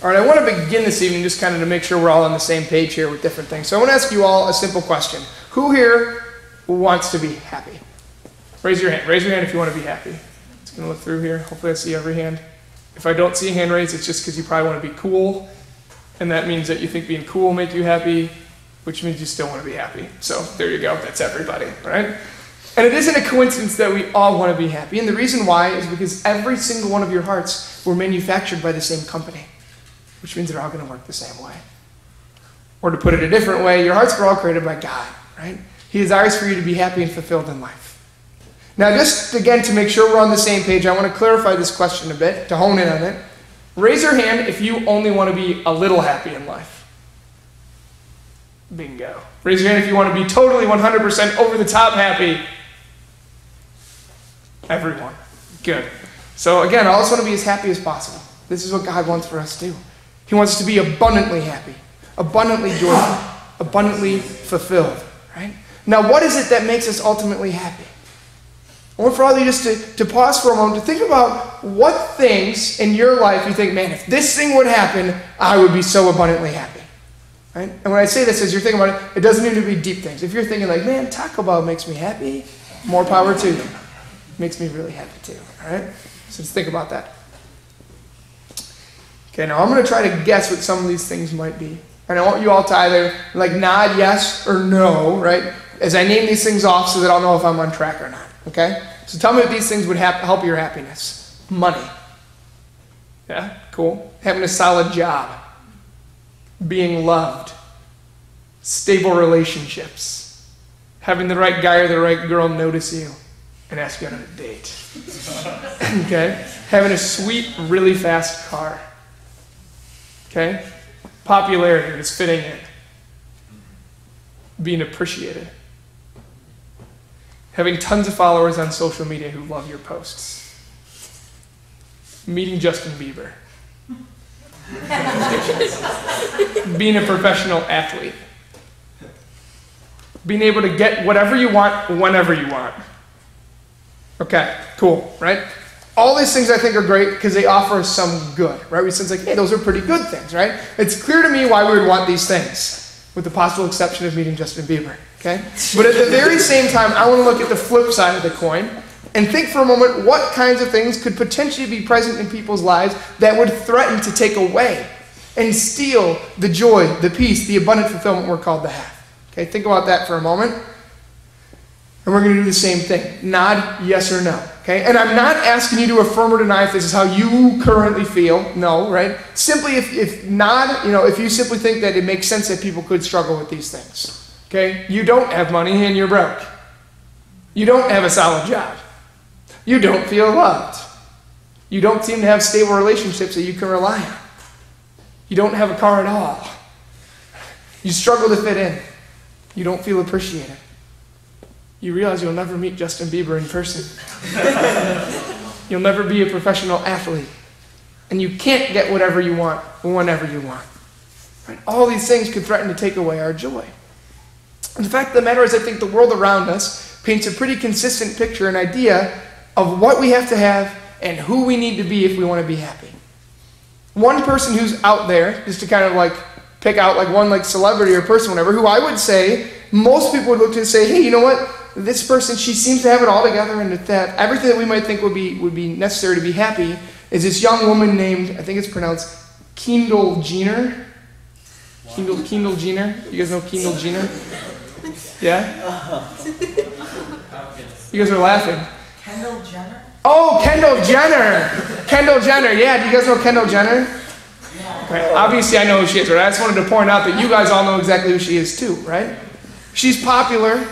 All right, I want to begin this evening just kind of to make sure we're all on the same page here with different things. So I want to ask you all a simple question. Who here wants to be happy? Raise your hand. Raise your hand if you want to be happy. Just going to look through here. Hopefully I see every hand. If I don't see a hand raised, it's just because you probably want to be cool. And that means that you think being cool will make you happy, which means you still want to be happy. So there you go. That's everybody, right? And it isn't a coincidence that we all want to be happy. And the reason why is because every single one of your hearts were manufactured by the same company, which means they're all going to work the same way. Or to put it a different way, your hearts were all created by God, right? He desires for you to be happy and fulfilled in life. Now, just again, to make sure we're on the same page, I want to clarify this question a bit, to hone in on it. Raise your hand if you only want to be a little happy in life. Bingo. Raise your hand if you want to be totally 100% over the top happy. Everyone. Good. So again, I always want to be as happy as possible. This is what God wants for us to do. He wants us to be abundantly happy, abundantly joyful, abundantly fulfilled, right? Now, what is it that makes us ultimately happy? I want for all of you just to pause for a moment to think about what things in your life you think, man, if this thing would happen, I would be so abundantly happy. Right? And when I say this, as you're thinking about it, it doesn't need to be deep things. If you're thinking like, man, Taco Bell makes me happy, more power to you. Makes me really happy too. All right? So just think about that. Okay, now I'm going to try to guess what some of these things might be. And I want you all to either like nod yes or no, right? As I name these things off so that I'll know if I'm on track or not. Okay? So tell me if these things would help your happiness. Money. Yeah, cool. Having a solid job. Being loved. Stable relationships. Having the right guy or the right girl notice you and ask you out on a date. Okay? Having a sweet, really fast car. Okay? Popularity, just fitting in. Being appreciated. Having tons of followers on social media who love your posts. Meeting Justin Bieber. Being a professional athlete. Being able to get whatever you want, whenever you want. Okay, cool, right? All these things I think are great because they offer us some good, right? We sense like, hey, those are pretty good things, right? It's clear to me why we would want these things, with the possible exception of meeting Justin Bieber, okay? But at the very same time, I want to look at the flip side of the coin and think for a moment what kinds of things could potentially be present in people's lives that would threaten to take away and steal the joy, the peace, the abundant fulfillment we're called to have. Okay, think about that for a moment. And we're going to do the same thing. Nod yes or no. Okay? And I'm not asking you to affirm or deny if this is how you currently feel. No, right? Simply if nod, if you simply think that it makes sense that people could struggle with these things. Okay? You don't have money and you're broke. You don't have a solid job. You don't feel loved. You don't seem to have stable relationships that you can rely on. You don't have a car at all. You struggle to fit in. You don't feel appreciated. You realize you'll never meet Justin Bieber in person. You'll never be a professional athlete. And you can't get whatever you want whenever you want. Right? All these things could threaten to take away our joy. And the fact of the matter is I think the world around us paints a pretty consistent picture, an idea of what we have to have and who we need to be if we want to be happy. One person who's out there, just to kind of like pick out like one like celebrity or person, whatever, who I would say most people would look to and say, hey, you know what? This person, she seems to have it all together, and that everything that we might think would be necessary to be happy is this young woman named, I think it's pronounced Kendall Jenner. Kendall Jenner. You guys know Kendall Jenner? Yeah? You guys are laughing. Kendall Jenner? Oh, Kendall Jenner. Kendall Jenner. Yeah, do you guys know Kendall Jenner? Right. Obviously, I know who she is, right? I just wanted to point out that you guys all know exactly who she is too, right? She's popular.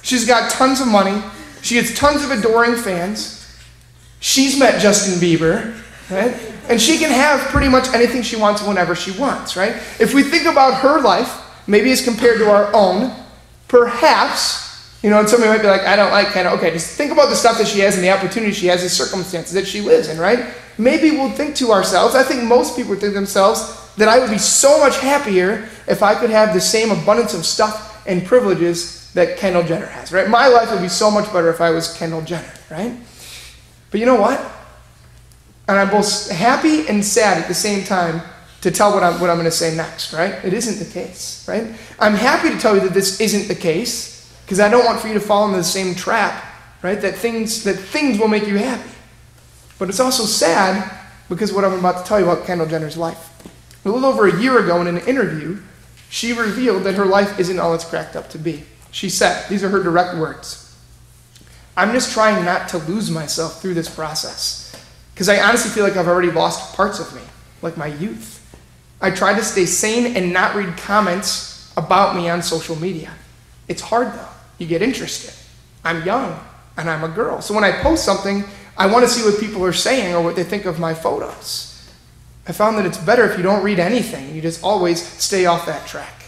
She's got tons of money. She has tons of adoring fans. She's met Justin Bieber, right? And she can have pretty much anything she wants whenever she wants, right? If we think about her life, maybe as compared to our own, perhaps, and somebody might be like, I don't like Kendall. Okay, just think about the stuff that she has and the opportunities she has, the circumstances that she lives in, right? Maybe we'll think to ourselves, I think most people would think to themselves, that I would be so much happier if I could have the same abundance of stuff and privileges that Kendall Jenner has, right? My life would be so much better if I was Kendall Jenner, right? But you know what? And I'm both happy and sad at the same time to tell what I'm going to say next, right? It isn't the case, right? I'm happy to tell you that this isn't the case because I don't want for you to fall into the same trap, right? That things will make you happy. But it's also sad because what I'm about to tell you about Kendall Jenner's life. A little over a year ago in an interview, she revealed that her life isn't all it's cracked up to be. She said, these are her direct words, "I'm just trying not to lose myself through this process because I honestly feel like I've already lost parts of me, like my youth. I try to stay sane and not read comments about me on social media. It's hard though. You get interested. I'm young and I'm a girl. So when I post something, I want to see what people are saying or what they think of my photos. I found that it's better if you don't read anything. You just always stay off that track."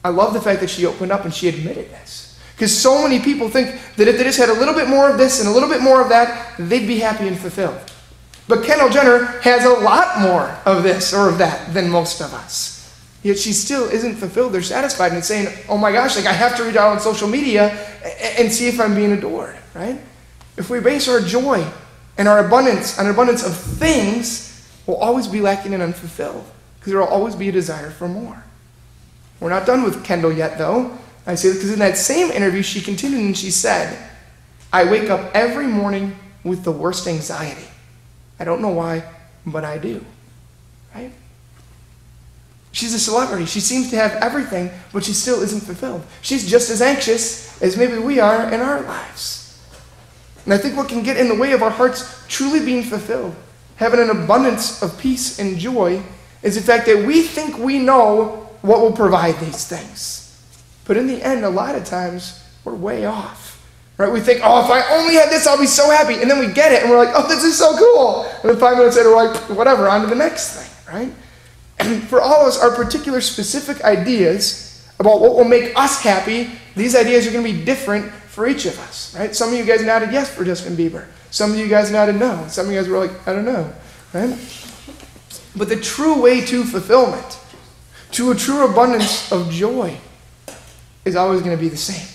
I love the fact that she opened up and she admitted this. Because so many people think that if they just had a little bit more of this and a little bit more of that, they'd be happy and fulfilled. But Kendall Jenner has a lot more of this or of that than most of us. Yet she still isn't fulfilled or satisfied and saying, oh my gosh, like I have to read out on social media and see if I'm being adored, right? If we base our joy and our abundance on an abundance of things, we'll always be lacking and unfulfilled because there will always be a desire for more. We're not done with Kendall yet, though. I say this because in that same interview, she continued and she said, "I wake up every morning with the worst anxiety. I don't know why, but I do." Right? She's a celebrity. She seems to have everything, but she still isn't fulfilled. She's just as anxious as maybe we are in our lives. And I think what can get in the way of our hearts truly being fulfilled, having an abundance of peace and joy, is the fact that we think we know what will provide these things. But in the end, a lot of times, we're way off. Right? We think, oh, if I only had this, I'll be so happy. And then we get it, and we're like, oh, this is so cool. And then 5 minutes later, we're like, whatever, on to the next thing, right? And for all of us, our particular specific ideas about what will make us happy, these ideas are going to be different for each of us, right? Some of you guys nodded yes for Justin Bieber. Some of you guys nodded no. Some of you guys were like, I don't know, right? But the true way to fulfillment, to a true abundance of joy, is always going to be the same.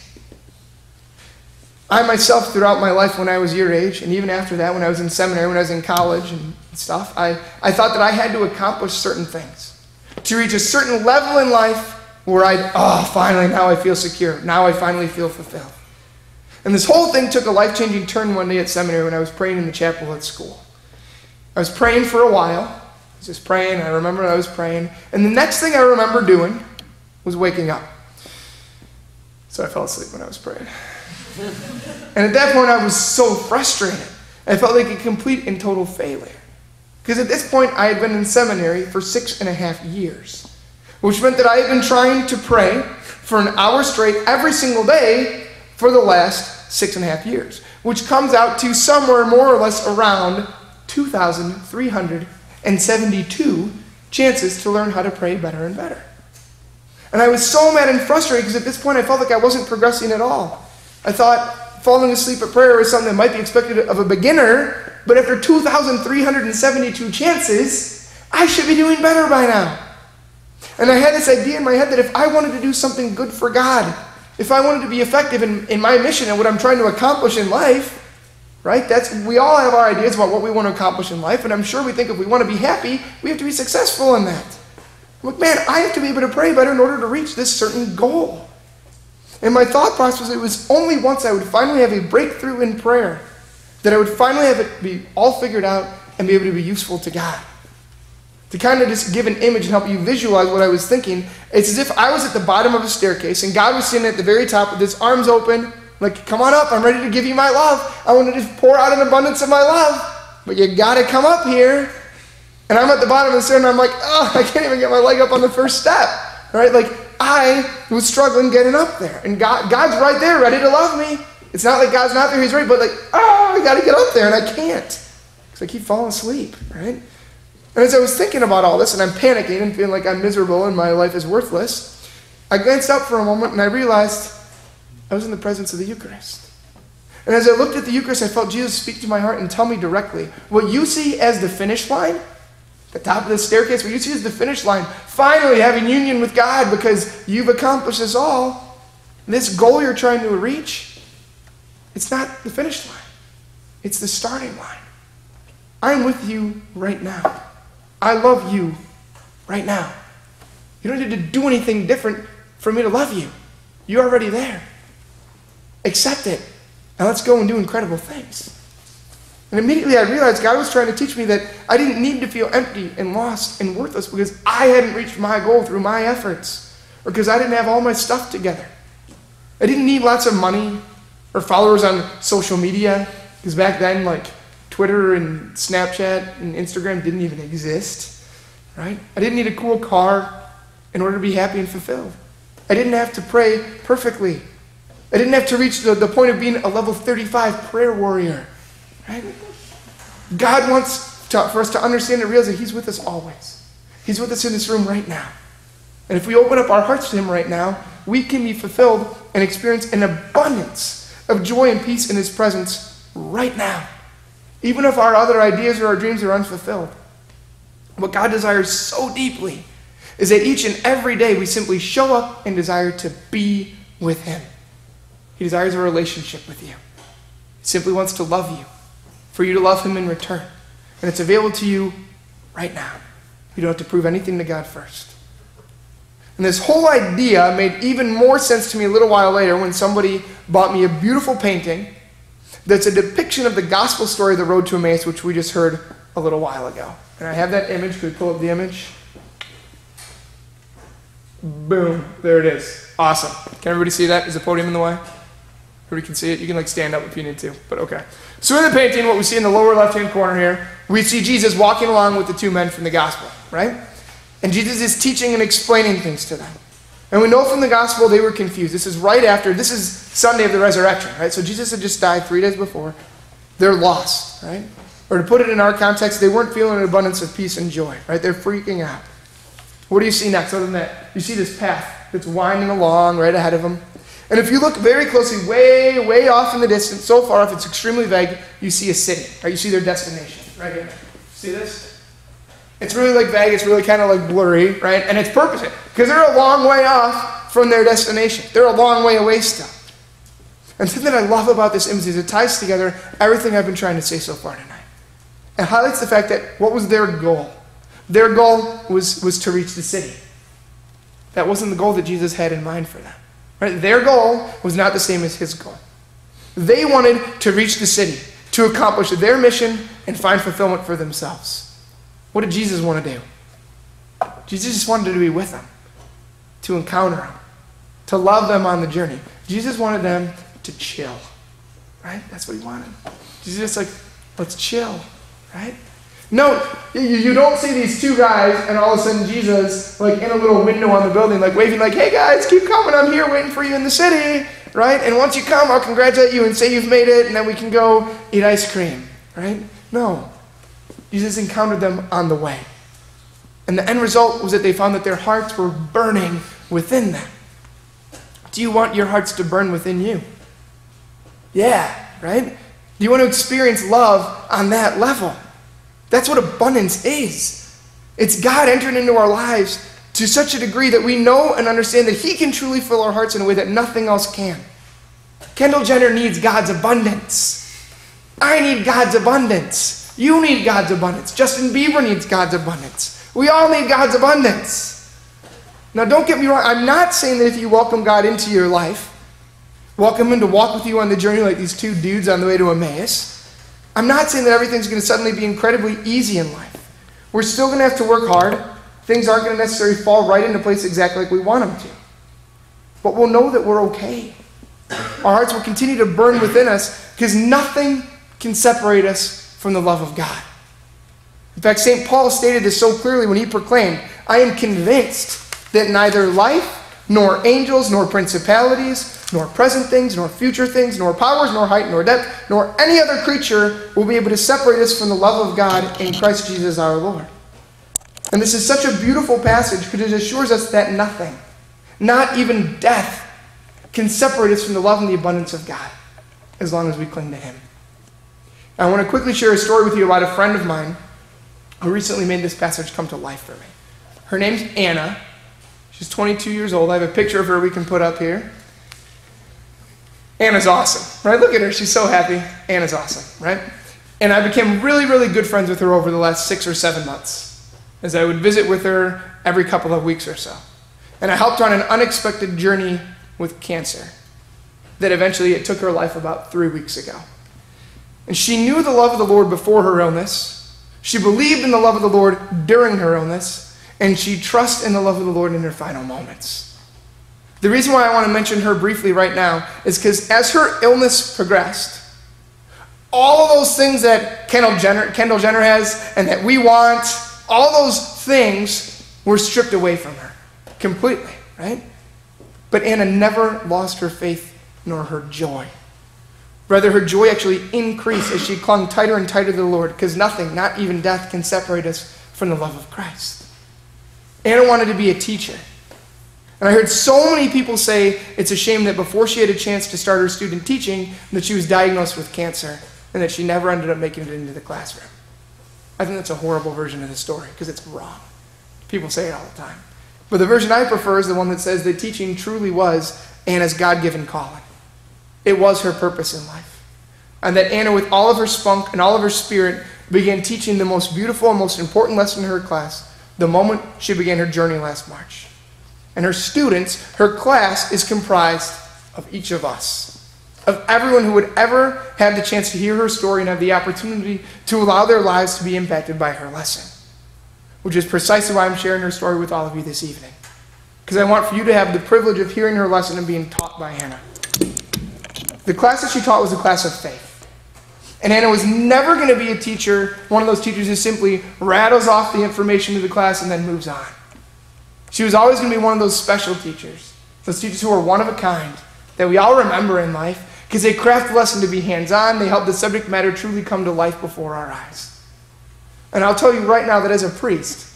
I myself, throughout my life when I was your age, and even after that when I was in seminary, when I was in college and stuff, I thought that I had to accomplish certain things to reach a certain level in life where finally, now I feel secure. Now I finally feel fulfilled. And this whole thing took a life-changing turn one day at seminary when I was praying in the chapel at school. I was praying for a while. I was just praying. I remember I was praying. And the next thing I remember doing was waking up. So I fell asleep when I was praying. And at that point, I was so frustrated. I felt like a complete and total failure. Because at this point, I had been in seminary for 6.5 years, which meant that I had been trying to pray for an hour straight every single day for the last 6.5 years, which comes out to somewhere more or less around 2,372 chances to learn how to pray better and better. And I was so mad and frustrated because at this point I felt like I wasn't progressing at all. I thought falling asleep at prayer was something that might be expected of a beginner, but after 2,372 chances, I should be doing better by now. And I had this idea in my head that if I wanted to do something good for God, if I wanted to be effective in my mission and what I'm trying to accomplish in life, right? We all have our ideas about what we want to accomplish in life, and I'm sure we think if we want to be happy, we have to be successful in that. Look, man, I have to be able to pray better in order to reach this certain goal. And my thought process was it was only once I would finally have a breakthrough in prayer that I would finally have it be all figured out and be able to be useful to God. To kind of just give an image and help you visualize what I was thinking, it's as if I was at the bottom of a staircase and God was standing at the very top with his arms open, like, come on up, I'm ready to give you my love. I want to just pour out an abundance of my love, but you got to come up here. And I'm at the bottom of the stairs and I'm like, oh, I can't even get my leg up on the first step, right? Like, I was struggling getting up there. And God's right there, ready to love me. It's not like God's not there, he's ready, but like, I got to get up there, and I can't. Because I keep falling asleep, right? And as I was thinking about all this, and I'm panicking and feeling like I'm miserable and my life is worthless, I glanced up for a moment and I realized I was in the presence of the Eucharist. And as I looked at the Eucharist, I felt Jesus speak to my heart and tell me directly, what you see as the finish line, the top of the staircase, what you see as the finish line, finally having union with God because you've accomplished this all, this goal you're trying to reach, it's not the finish line. It's the starting line. I'm with you right now. I love you right now. You don't need to do anything different for me to love you. You're already there. Accept it. Now let's go and do incredible things. And immediately I realized God was trying to teach me that I didn't need to feel empty and lost and worthless because I hadn't reached my goal through my efforts or because I didn't have all my stuff together. I didn't need lots of money or followers on social media because back then, like, Twitter and Snapchat and Instagram didn't even exist, right? I didn't need a cool car in order to be happy and fulfilled. I didn't have to pray perfectly. I didn't have to reach the point of being a level 35 prayer warrior, right? God wants for us to understand and realize that he's with us always. He's with us in this room right now. And if we open up our hearts to him right now, we can be fulfilled and experience an abundance of joy and peace in his presence right now. Even if our other ideas or our dreams are unfulfilled. What God desires so deeply is that each and every day we simply show up and desire to be with him. He desires a relationship with you. He simply wants to love you, for you to love him in return. And it's available to you right now. You don't have to prove anything to God first. And this whole idea made even more sense to me a little while later when somebody bought me a beautiful painting that's a depiction of the gospel story of the road to Emmaus, which we just heard a little while ago. And I have that image. Could we pull up the image? Boom. There it is. Awesome. Can everybody see that? Is the podium in the way? Everybody can see it? You can stand up if you need to, but okay. So in the painting, what we see in the lower left-hand corner here, we see Jesus walking along with the two men from the gospel, right? And Jesus is teaching and explaining things to them. And we know from the gospel they were confused. This is Sunday of the resurrection, right? So Jesus had just died 3 days before. They're lost, right? Or to put it in our context, they weren't feeling an abundance of peace and joy, right? They're freaking out. What do you see next other than that? You see this path that's winding along right ahead of them. And if you look very closely, way, way off in the distance, so far off it's extremely vague, you see a city, right? You see their destination right here. See this? It's really like vague, it's really kind of like blurry, right? And it's purposeful, because they're a long way off from their destination. They're a long way away still. And the thing that I love about this image is it ties together everything I've been trying to say so far tonight. It highlights the fact that what was their goal? Their goal was to reach the city. That wasn't the goal that Jesus had in mind for them. Right? Their goal was not the same as his goal. They wanted to reach the city, to accomplish their mission and find fulfillment for themselves. What did Jesus want to do? Jesus just wanted to be with them, to encounter them, to love them on the journey. Jesus wanted them to chill, right? That's what he wanted. Jesus just like, let's chill, right? No, you don't see these two guys and all of a sudden Jesus, like in a little window on the building, like waving like, hey guys, keep coming, I'm here waiting for you in the city, right? And once you come, I'll congratulate you and say you've made it, and then we can go eat ice cream, right? No. Jesus encountered them on the way. And the end result was that they found that their hearts were burning within them. Do you want your hearts to burn within you? Yeah, right? Do you want to experience love on that level? That's what abundance is. It's God entering into our lives to such a degree that we know and understand that he can truly fill our hearts in a way that nothing else can. Kendall Jenner needs God's abundance. I need God's abundance. You need God's abundance. Justin Bieber needs God's abundance. We all need God's abundance. Now don't get me wrong, I'm not saying that if you welcome God into your life, welcome him to walk with you on the journey like these two dudes on the way to Emmaus, I'm not saying that everything's going to suddenly be incredibly easy in life. We're still going to have to work hard. Things aren't going to necessarily fall right into place exactly like we want them to. But we'll know that we're okay. Our hearts will continue to burn within us because nothing can separate us from the love of God. In fact, St. Paul stated this so clearly when he proclaimed, I am convinced that neither life, nor angels, nor principalities, nor present things, nor future things, nor powers, nor height, nor depth, nor any other creature will be able to separate us from the love of God in Christ Jesus our Lord. And this is such a beautiful passage because it assures us that nothing, not even death, can separate us from the love and the abundance of God as long as we cling to him. I want to quickly share a story with you about a friend of mine who recently made this passage come to life for me. Her name's Anna. She's 22 years old. I have a picture of her we can put up here. Anna's awesome, right? Look at her. She's so happy. Anna's awesome, right? And I became really, really good friends with her over the last 6 or 7 months. as I would visit with her every couple of weeks or so. And I helped her on an unexpected journey with cancer that eventually it took her life about 3 weeks ago. And she knew the love of the Lord before her illness. She believed in the love of the Lord during her illness. And she trusts in the love of the Lord in her final moments. The reason why I want to mention her briefly right now is because as her illness progressed, all of those things that Kendall Jenner has and that we want, all those things were stripped away from her completely, right? But Anna never lost her faith nor her joy. Rather, her joy actually increased as she clung tighter and tighter to the Lord, because nothing, not even death, can separate us from the love of Christ. Anna wanted to be a teacher. And I heard so many people say it's a shame that before she had a chance to start her student teaching, that she was diagnosed with cancer and that she never ended up making it into the classroom. I think that's a horrible version of the story because it's wrong. People say it all the time. But the version I prefer is the one that says that teaching truly was Anna's God-given calling. It was her purpose in life. And that Anna, with all of her spunk and all of her spirit, began teaching the most beautiful and most important lesson in her class the moment she began her journey last March. And her students, her class, is comprised of each of us, of everyone who would ever have the chance to hear her story and have the opportunity to allow their lives to be impacted by her lesson, which is precisely why I'm sharing her story with all of you this evening, because I want for you to have the privilege of hearing her lesson and being taught by Anna. The class that she taught was a class of faith. And Anna was never going to be a teacher, one of those teachers who simply rattles off the information to the class and then moves on. She was always going to be one of those special teachers, those teachers who are one of a kind, that we all remember in life, because they craft the lesson to be hands-on, they help the subject matter truly come to life before our eyes. And I'll tell you right now that as a priest,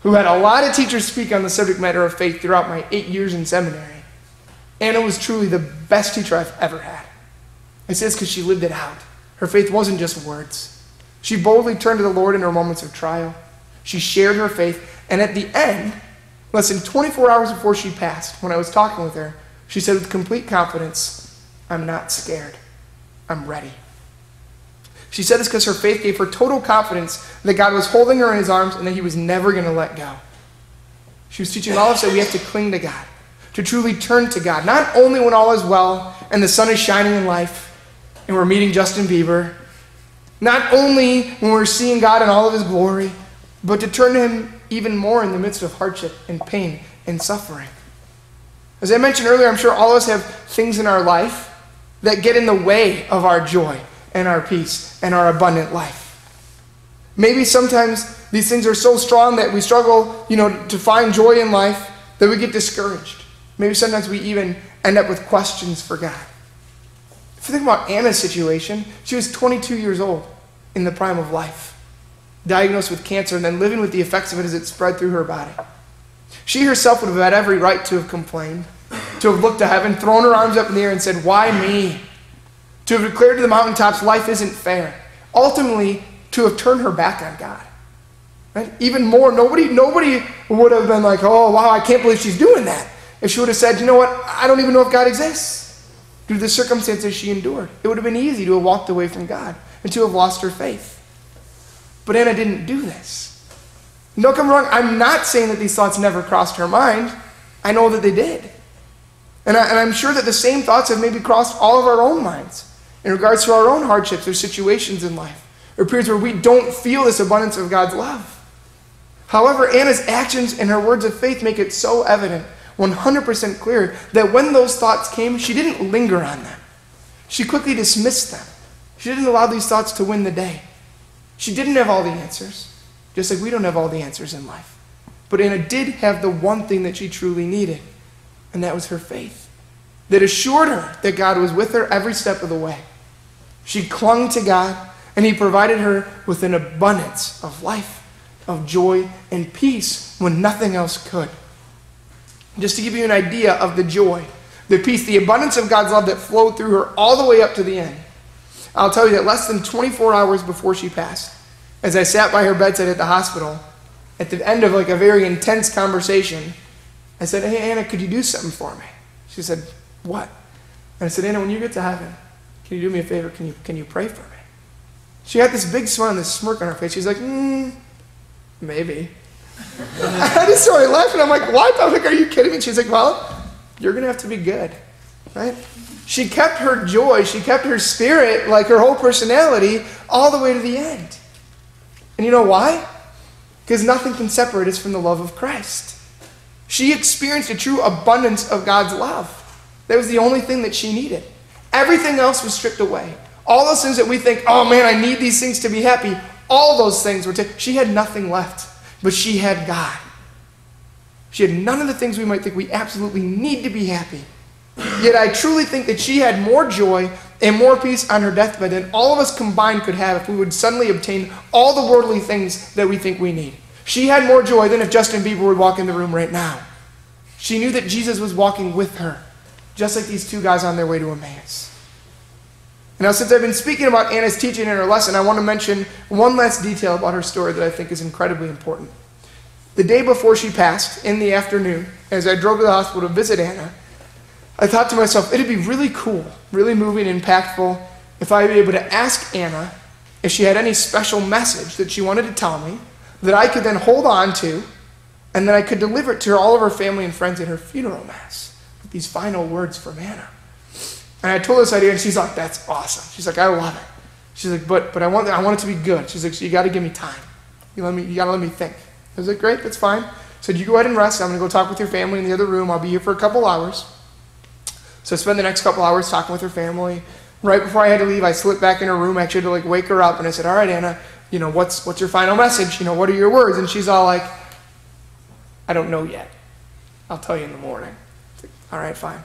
who had a lot of teachers speak on the subject matter of faith throughout my 8 years in seminary, Anna was truly the best teacher I've ever had. I say this because she lived it out. Her faith wasn't just words. She boldly turned to the Lord in her moments of trial. She shared her faith, and at the end, less than 24 hours before she passed, when I was talking with her, she said with complete confidence, "I'm not scared. I'm ready." She said this because her faith gave her total confidence that God was holding her in his arms and that he was never going to let go. She was teaching all of us that we have to cling to God, to truly turn to God, not only when all is well and the sun is shining in life and we're meeting Justin Bieber, not only when we're seeing God in all of his glory, but to turn to him even more in the midst of hardship and pain and suffering. As I mentioned earlier, I'm sure all of us have things in our life that get in the way of our joy and our peace and our abundant life. Maybe sometimes these things are so strong that we struggle, to find joy in life, that we get discouraged. Maybe sometimes we even end up with questions for God. If you think about Anna's situation, she was 22 years old in the prime of life, diagnosed with cancer and then living with the effects of it as it spread through her body. She herself would have had every right to have complained, to have looked to heaven, thrown her arms up in the air and said, "Why me?" To have declared to the mountaintops, life isn't fair. Ultimately, to have turned her back on God. Right? Even more, nobody would have been like, "Oh, wow, I can't believe she's doing that." If she would have said, "You know what, I don't even know if God exists," due to the circumstances she endured. It would have been easy to have walked away from God and to have lost her faith. But Anna didn't do this. Don't get me wrong, I'm not saying that these thoughts never crossed her mind. I know that they did. And I'm sure that the same thoughts have maybe crossed all of our own minds in regards to our own hardships or situations in life, or periods where we don't feel this abundance of God's love. However, Anna's actions and her words of faith make it so evident, 100% clear, that when those thoughts came, she didn't linger on them. She quickly dismissed them. She didn't allow these thoughts to win the day. She didn't have all the answers, just like we don't have all the answers in life. But Anna did have the one thing that she truly needed, and that was her faith, that assured her that God was with her every step of the way. She clung to God, and he provided her with an abundance of life, of joy, and peace when nothing else could. Just to give you an idea of the joy, the peace, the abundance of God's love that flowed through her all the way up to the end. I'll tell you that less than 24 hours before she passed, as I sat by her bedside at the hospital, at the end of a very intense conversation, I said, "Hey, Anna, could you do something for me?" She said, "What?" And I said, "Anna, when you get to heaven, can you do me a favor? Can you pray for me?" She had this big smile and this smirk on her face. She's like, "Maybe." I just started laughing. I'm like, what? I'm like, are you kidding me? She's like, well, you're going to have to be good, right? She kept her joy. She kept her spirit, like her whole personality, all the way to the end. And you know why? Because nothing can separate us from the love of Christ. She experienced a true abundance of God's love. That was the only thing that she needed. Everything else was stripped away. All those things that we think, oh man, I need these things to be happy, all those things were taken. She had nothing left, but she had God. She had none of the things we might think we absolutely need to be happy. Yet I truly think that she had more joy and more peace on her deathbed than all of us combined could have if we would suddenly obtain all the worldly things that we think we need. She had more joy than if Justin Bieber would walk in the room right now. She knew that Jesus was walking with her, just like these two guys on their way to Emmaus. Now, since I've been speaking about Anna's teaching in her lesson, I want to mention one last detail about her story that I think is incredibly important. The day before she passed, in the afternoon, as I drove to the hospital to visit Anna, I thought to myself, it'd be really cool, really moving, impactful, if I'd be able to ask Anna if she had any special message that she wanted to tell me that I could then hold on to, and then I could deliver it to all of her family and friends at her funeral mass with these final words from Anna. And I told her this idea, and she's like, that's awesome. She's like, I love it. She's like, but I want it to be good. She's like, so you got to give me time. You got to let me think. I was like, great, that's fine. I said, you go ahead and rest. I'm going to go talk with your family in the other room. I'll be here for a couple hours. So I spent the next couple hours talking with her family. Right before I had to leave, I slipped back in her room, actually, to like wake her up. And I said, all right, Anna, what's your final message? What are your words? And she's all like, I don't know yet. I'll tell you in the morning. Like, all right, fine.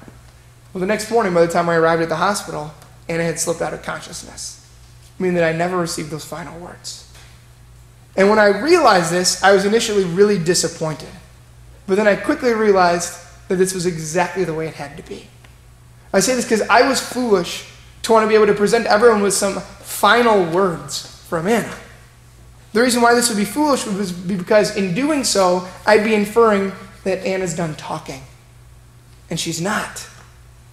Well, the next morning, by the time I arrived at the hospital, Anna had slipped out of consciousness, meaning that I never received those final words. And when I realized this, I was initially really disappointed. But then I quickly realized that this was exactly the way it had to be. I say this because I was foolish to want to be able to present everyone with some final words from Anna. The reason why this would be foolish was because in doing so, I'd be inferring that Anna's done talking. And she's not.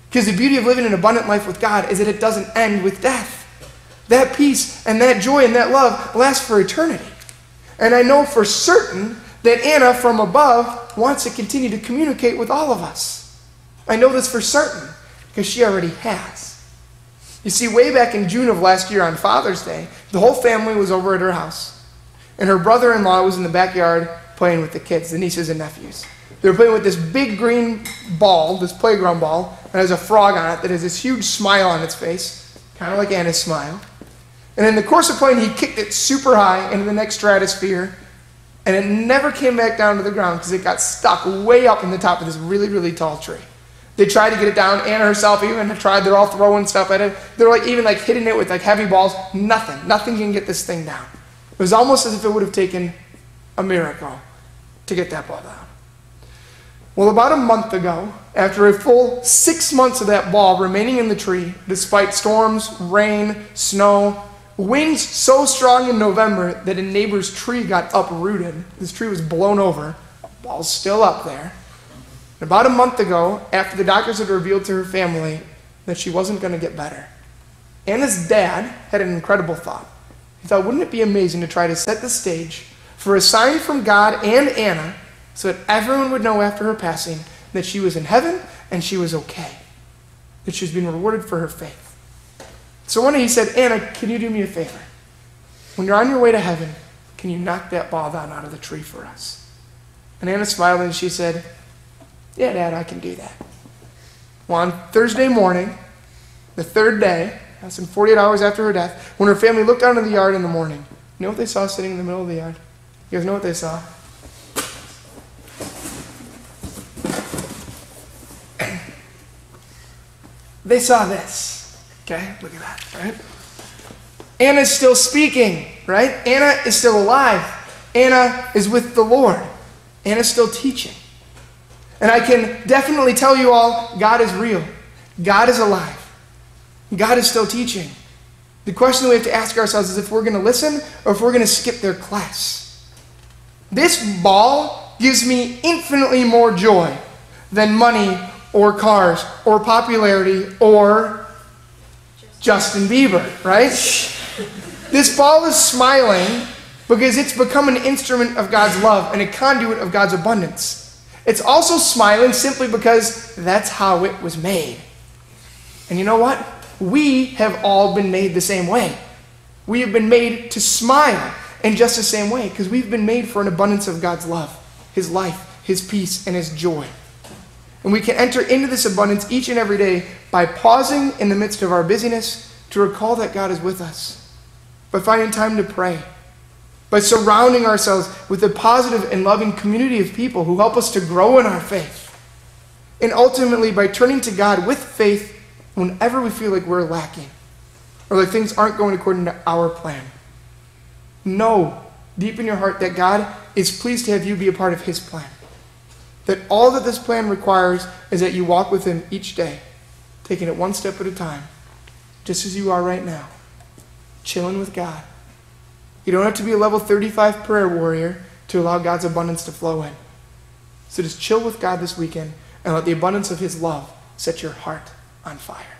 Because the beauty of living an abundant life with God is that it doesn't end with death. That peace and that joy and that love lasts for eternity. And I know for certain that Anna from above wants to continue to communicate with all of us. I know this for certain because she already has. You see, way back in June of last year on Father's Day, the whole family was over at her house. And her brother-in-law was in the backyard playing with the kids, the nieces and nephews. They were playing with this big green ball, this playground ball, that has a frog on it that has this huge smile on its face, kind of like Anna's smile. And in the course of playing, he kicked it super high into the next stratosphere, and it never came back down to the ground because it got stuck way up in the top of this really, really tall tree. They tried to get it down. Anna herself even tried. They're all throwing stuff at it. They're even hitting it with heavy balls. Nothing can get this thing down. It was almost as if it would have taken a miracle to get that ball down. Well, about a month ago, after a full 6 months of that ball remaining in the tree, despite storms, rain, snow, winds so strong in November that a neighbor's tree got uprooted. This tree was blown over. The ball's still up there. And about a month ago, after the doctors had revealed to her family that she wasn't going to get better, Anna's dad had an incredible thought. He thought, wouldn't it be amazing to try to set the stage for a sign from God and Anna so that everyone would know after her passing that she was in heaven and she was okay, that she was being rewarded for her faith. So one day he said, Anna, can you do me a favor? When you're on your way to heaven, can you knock that ball down out of the tree for us? And Anna smiled and she said, yeah, Dad, I can do that. Well, on Thursday morning, the third day, less than 48 hours after her death, when her family looked out into the yard in the morning, you know what they saw sitting in the middle of the yard? You guys know what they saw? They saw this. Okay, look at that, right? Anna's still speaking, right? Anna is still alive. Anna is with the Lord. Anna's still teaching. And I can definitely tell you all, God is real. God is alive. God is still teaching. The question that we have to ask ourselves is if we're going to listen or if we're going to skip their class. This ball gives me infinitely more joy than money or cars or popularity or Justin Bieber, right? This ball is smiling because it's become an instrument of God's love and a conduit of God's abundance. It's also smiling simply because that's how it was made. And you know what? We have all been made the same way. We have been made to smile in just the same way because we've been made for an abundance of God's love, his life, his peace, and his joy. And we can enter into this abundance each and every day by pausing in the midst of our busyness to recall that God is with us, by finding time to pray, by surrounding ourselves with a positive and loving community of people who help us to grow in our faith, and ultimately by turning to God with faith whenever we feel like we're lacking or like things aren't going according to our plan. Know deep in your heart that God is pleased to have you be a part of his plan. That all that this plan requires is that you walk with him each day, taking it one step at a time, just as you are right now, chilling with God. You don't have to be a level 35 prayer warrior to allow God's abundance to flow in. So just chill with God this weekend and let the abundance of his love set your heart on fire.